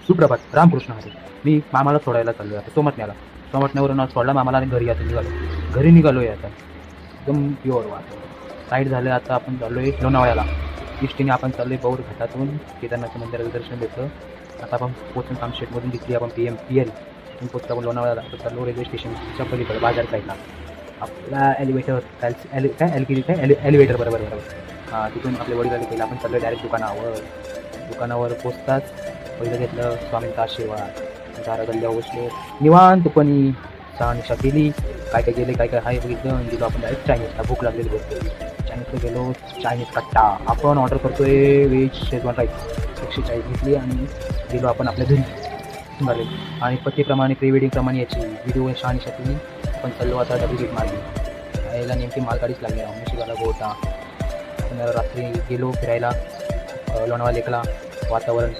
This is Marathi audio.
सुप्रभात, रामकृष्ण हरी. मी मामाला सोडायला चाललो आहे आता सोमटण्याला. सोमटण्यावरून सोडला मामाला आणि घरी आता निघालो. घरी निघालो आहे आता. एकदम प्युअर वाटतं. साईड झालं आता आपण चाललो आहे लोणावळ्याला. इष्टीने आपण चाललो आहे बौर घाटातून केदारनाथच्या मंदिराचं दर्शन घेतलं. आता आपण पोचून कामशेटमधून दिसली आपण PL. तिथून पोचतो आपण लोणावळ्याला. आता चाललो रेल्वे स्टेशनच्या पलीकडे बाजार साईडला. आपला एलिव्हेटर एलिव्हेटर बरोबर. हां, तिथून आपले वडील आले पहिलं आपण चाललो डायरेक्ट दुकानावर पोचताच पहिलं घेतलं स्वामींचा आशीर्वाद. दारा गल्ल्या बसलो निवांतपणी. शहानिशा केली. काय गेले काय आहे बघितलं आणि गेलो आपण डायरेक्ट चायनीजला. भूक लागलेली बघतो. चायनीजला गेलो. चायनीज कट्टा आपण ऑर्डर करतोय व्हेज शेजवान राईस 140 घेतली आणि गेलो आपण आपल्या घरी बरे. आणि पत्तीप्रमाणे प्री वेडिंगप्रमाणे याची व्हिडिओ शहानिशा केली. आपण चाललो आता डबल गेट मारली. यायला नेमकी मालगाडीच लागली ना नशिबाला गोटा. आपण रात्री गेलो फिरायला लोणावळा लेकला. वातावरण